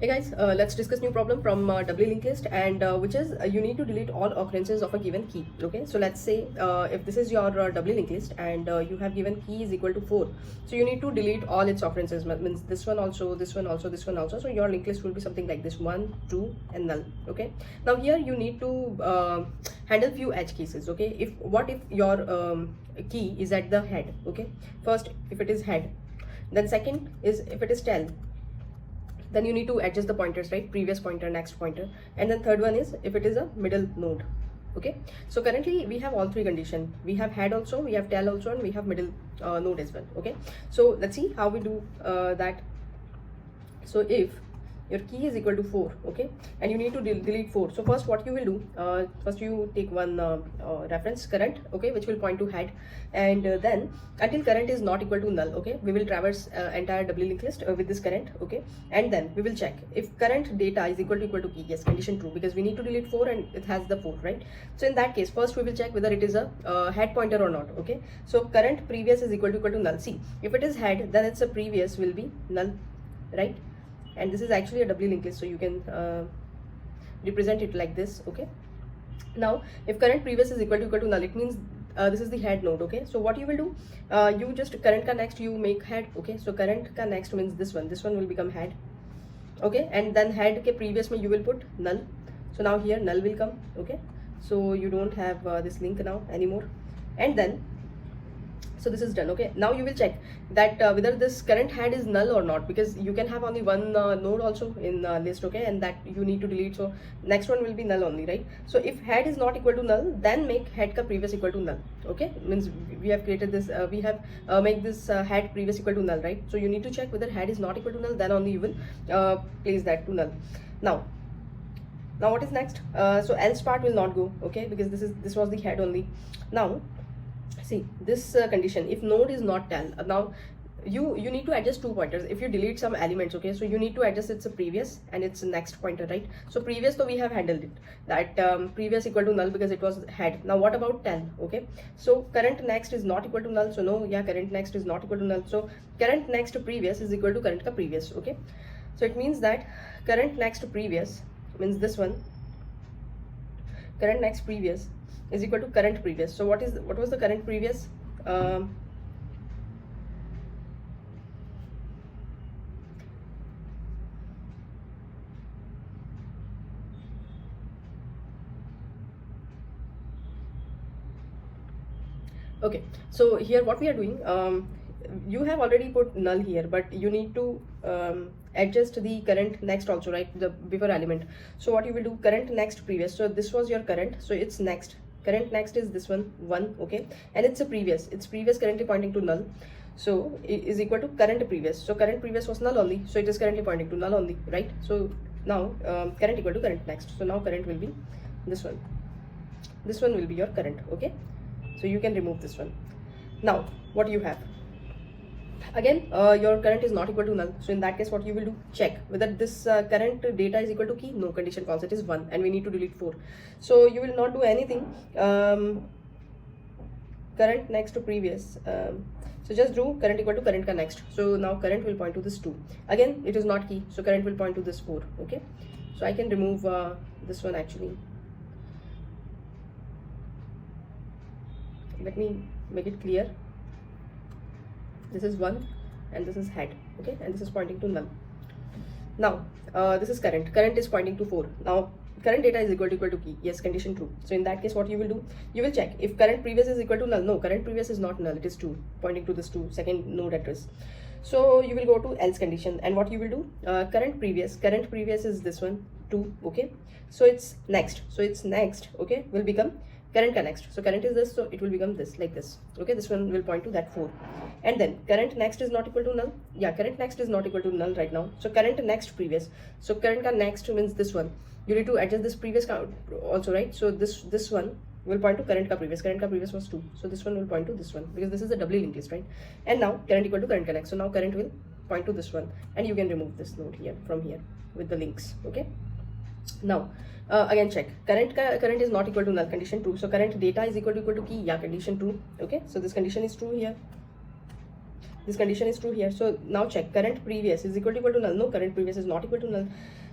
Hey guys, let's discuss new problem from Doubly linked list, and which is you need to delete all occurrences of a given key. Okay, so let's say if this is your Doubly linked list and you have given key is equal to 4, so you need to delete all its occurrences. Means this one also, this one also, this one also. So your linked list will be something like this: 1, 2, and null. Okay. Now here you need to handle few edge cases. Okay. If your key is at the head. Okay. First, if it is head, then second is if it is tail. Then you need to adjust the pointers, right? Previous pointer, next pointer, and then third one is if it is a middle node. Okay, so currently we have all three conditions. We have head also, we have tail also, and we have middle node as well. Okay, so let's see how we do that. So if your key is equal to 4, okay, and you need to delete 4, so first what you will do, first you take one reference current, okay, which will point to head, and then until current is not equal to null, okay, we will traverse entire doubly linked list with this current, okay, and then we will check if current data is equal to key. Yes, condition true, because we need to delete 4 and it has the 4, right? So in that case, first we will check whether it is a head pointer or not. Okay, so current previous is equal to null. See, if it is head, then it's a previous will be null, right? And this is actually a doubly linked list, so you can represent it like this. Okay, now if current previous is equal to null, it means this is the head node. Okay, so what you will do, you just current ka next you make head. Okay, so current ka next means this one will become head. Okay, and then head ke previous mein you will put null, so now here null will come. Okay, so you don't have this link now anymore, and then so this is done. Okay, now you will check that whether this current head is null or not, because you can have only one node also in list. Okay, and that you need to delete, so next one will be null only, right? So if head is not equal to null, then make head ka previous equal to null. Okay, means we have created this, we have make this head previous equal to null, right? So you need to check whether head is not equal to null, then only you will place that to null. Now what is next? So else part will not go, okay, because this was the head only. Now see this condition, if node is not tail, now you need to adjust two pointers. If you delete some elements, okay, so you need to adjust its previous and its next pointer, right? So previous, so we have handled it, that previous equal to null because it was head. Now what about tail? Okay, so current next is not equal to null, so no, yeah, current next is not equal to null, so current next to previous is equal to current ka previous. Okay, so it means that current next to previous means this one, current next previous is equal to current previous. So what was the current previous? Okay, so here what we are doing, you have already put null here, but you need to adjust the current next also, right? The before element. So what you will do, current next previous, so this was your current, so it's next, current next is this one, okay, and it's previous currently pointing to null, so it is equal to current previous. So current previous was null only, so it is currently pointing to null only, right? So now current equal to current next, so now current will be this one will be your current. Okay, so you can remove this one. Now what you have, again your current is not equal to null, so in that case what you will do, check whether this current data is equal to key. No, condition false, it is 1 and we need to delete 4, so you will not do anything. Current next to previous, so just do current equal to current ka next, so now current will point to this 2, again it is not key, so current will point to this 4. Okay, so I can remove this one actually. Let me make it clear. This is 1 and this is head, okay, and this is pointing to null. Now this is current is pointing to 4. Now current data is equal to key. Yes, condition true. So in that case what you will do, you will check if current previous is equal to null. No, current previous is not null, it is 2, pointing to this 2, second node address. So you will go to else condition, and what you will do, current previous is this one, 2. Okay, so it's next, okay, will become current next. So current is this, so it will become this, like this. Okay, this one will point to that 4, and then current next is not equal to null. Yeah, current next is not equal to null right now, so current next previous, so current next means this one, you need to adjust this previous count also, right? So this one will point to current ka previous was 2, so this one will point to this one, because this is a doubly linked list, right? And now current equal to current next, so now current will point to this one, and you can remove this node here from here with the links. Okay, now again check, current is not equal to null, condition true. So current data is equal to key, yeah, condition true. Okay, so this condition is true here. this condition is true here. So now check, current previous is equal to null. No, current previous is not equal to null.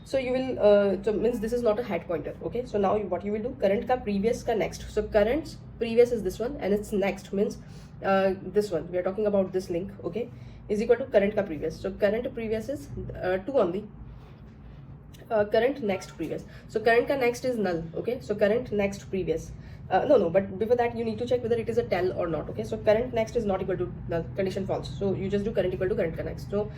So you will so means this is not a head pointer. Okay, so now what you will do, current ka previous ka next. So current previous is this one, and its next means this one, we are talking about this link, okay, is equal to current ka previous. So current previous is 2 only. Current next previous, so current ka next is null. Okay, so current next previous, no, but before that you need to check whether it is a tell or not. Okay, so current next is not equal to null, condition false, so you just do current equal to current ka next. So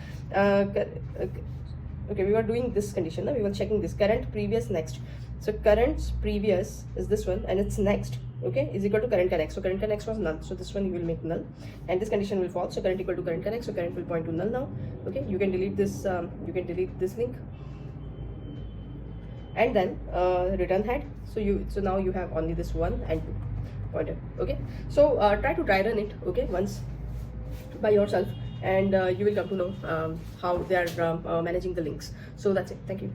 okay, we were doing this condition now, we were checking this current previous next. So current previous is this one, and its next, okay, is equal to current ka next. So current ka next was null, so this one you will make null, and this condition will false. So current equal to current ka next, so current will point to null now. Okay, you can delete this link, and then return head. So now you have only this 1 and 2 pointer. Okay, so try to dry run it, okay, once by yourself, and you will come to know how they are managing the links. So that's it. Thank you.